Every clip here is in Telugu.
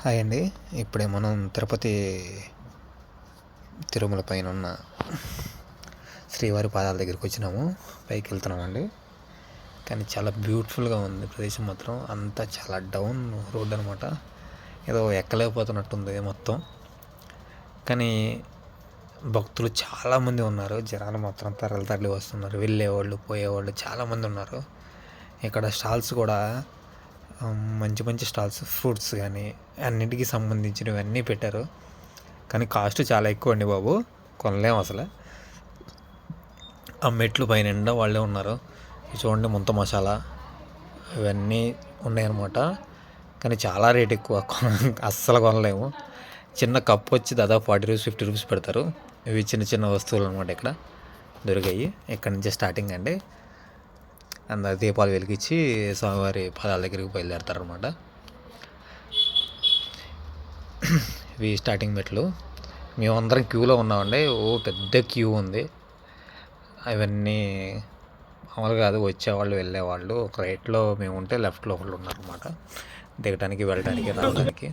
హాయ్ అండి. ఇప్పుడే మనం తిరుపతి తిరుమల పైన ఉన్న శ్రీవారి పాదాల దగ్గరికి వచ్చినాము. పైకి వెళ్తున్నామండి. కానీ చాలా బ్యూటిఫుల్గా ఉంది ప్రదేశం మాత్రం. అంతా చాలా డౌన్ రోడ్ అనమాట. ఏదో ఎక్కలేకపోతున్నట్టుంది మొత్తం. కానీ భక్తులు చాలామంది ఉన్నారు. జనాలు మాత్రం తరలి వస్తున్నారు. వెళ్ళేవాళ్ళు పోయేవాళ్ళు చాలామంది ఉన్నారు. ఇక్కడ స్టాల్స్ కూడా మంచి మంచి స్టాల్స్, ఫ్రూట్స్ కానీ అన్నింటికి సంబంధించినవి అన్నీ పెట్టారు. కానీ కాస్ట్ చాలా ఎక్కువ అండి బాబు, కొనలేము అసలు. ఆ మెట్లు పైన నిండా వాళ్ళే ఉన్నారు. చూడండి, ముంత మసాలా ఇవన్నీ ఉన్నాయన్నమాట. కానీ చాలా రేట్ ఎక్కువ, అస్సలు కొనలేము. చిన్న కప్పు వచ్చి దాదాపు 40 రూపీస్ 50 రూపీస్ పెడతారు. ఇవి చిన్న చిన్న వస్తువులు అనమాట. ఇక్కడ దొరికాయి. ఇక్కడ నుంచి స్టార్టింగ్ అండి. అందరు దీపాలు వెలిగించి స్వామివారి పాదాల దగ్గరికి బయలుదేరతారనమాట. ఇవి స్టార్టింగ్ మెట్లు. మేమందరం క్యూలో ఉన్నామండి. పెద్ద క్యూ ఉంది. అవన్నీ మామూలు కాదు, వచ్చేవాళ్ళు వెళ్ళేవాళ్ళు. ఒక రైట్లో మేము ఉంటే లెఫ్ట్లో ఒకళ్ళు ఉన్నారనమాట. దిగటానికి వెళ్ళడానికి రావడానికి.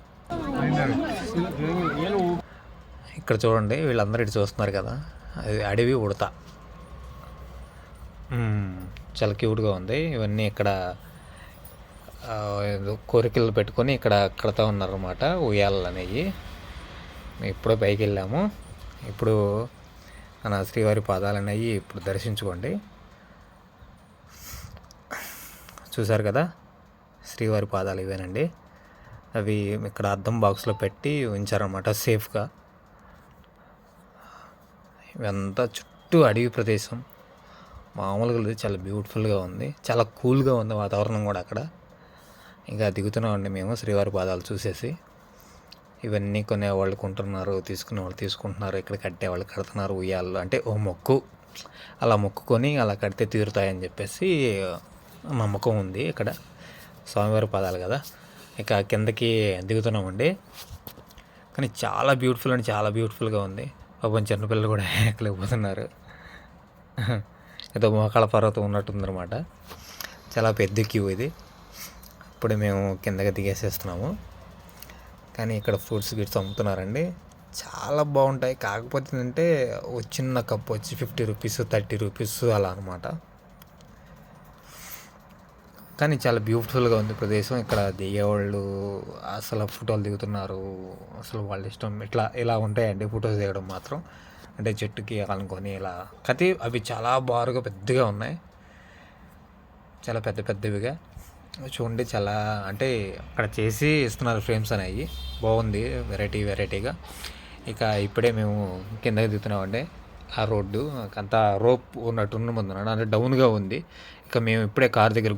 ఇక్కడ చూడండి, వీళ్ళందరూ ఇటు చూస్తున్నారు కదా, అది అడవి ఉడత. చాలా క్యూట్గా ఉంది. ఇవన్నీ ఇక్కడ కోరికలు పెట్టుకొని ఇక్కడ కడతా ఉన్నారన్నమాట, ఉయ్యాలలు అనేవి. మేము ఇప్పుడే పైకి వెళ్ళాము. ఇప్పుడు మన శ్రీవారి పాదాలు అనేవి ఇప్పుడు దర్శించుకోండి. చూసారు కదా, శ్రీవారి పాదాలు ఇవేనండి. అవి ఇక్కడ అద్దం బాక్స్లో పెట్టి ఉంచారన్నమాట సేఫ్గా. ఇవంతా చుట్టూ అడవి ప్రదేశం. మామూలుగా లేదు, చాలా బ్యూటిఫుల్గా ఉంది. చాలా కూల్గా ఉంది వాతావరణం కూడా అక్కడ. ఇంకా దిగుతున్నామండి మేము శ్రీవారి పాదాలు చూసేసి. ఇవన్నీ కొనేవాళ్ళు కొంటున్నారు, తీసుకునే వాళ్ళు తీసుకుంటున్నారు, ఇక్కడ కట్టేవాళ్ళు కడుతున్నారు. ఉయ్యాలు అంటే ఓ మొక్కు, అలా మొక్కుకొని అలా కడితే తీరుతాయని చెప్పేసి నమ్మకం ఉంది ఇక్కడ. స్వామివారి పాదాలు కదా. ఇక కిందకి దిగుతున్నామండి. కానీ చాలా బ్యూటిఫుల్ అంటే చాలా బ్యూటిఫుల్గా ఉంది. పాపం చిన్నపిల్లలు కూడా ఎక్కలేకపోతున్నారు. ఏదో మోకాళ్ళ పర్వతం ఉన్నట్టుందన్నమాట. చాలా పెద్ద క్యూ ఇది. ఇప్పుడే మేము కిందకి దిగేసేస్తున్నాము. కానీ ఇక్కడ ఫ్రూట్స్ గిట్స్ అమ్ముతున్నారండి. చాలా బాగుంటాయి. కాకపోతే ఏంటంటే చిన్న కప్పు వచ్చి 50 రూపీస్ 30 రూపీస్ అలా అనమాట. కానీ చాలా బ్యూటిఫుల్గా ఉంది ప్రదేశం. ఇక్కడ దిగేవాళ్ళు అసలు ఫోటోలు దిగుతున్నారు. అసలు వాళ్ళ ఇష్టం. ఇలా ఉంటాయండి ఫొటోస్ దిగడం మాత్రం. అంటే చెట్టుకి అనుకొని ఇలా కతి అవి చాలా బారుగా పెద్దగా ఉన్నాయి. చాలా పెద్ద పెద్దవిగా చూడండి. చాలా అంటే అక్కడ చేసి ఇస్తున్నారు ఫ్రేమ్స్ అనేవి. బాగుంది, వెరైటీగా. ఇక ఇప్పుడే మేము కిందకి దిగుతున్నామండి. ఆ రోడ్డు అంతా రోప్ ఉన్నట్టు ముందు అంటే డౌన్గా ఉంది. ఇక మేము ఇప్పుడే కార్ దగ్గర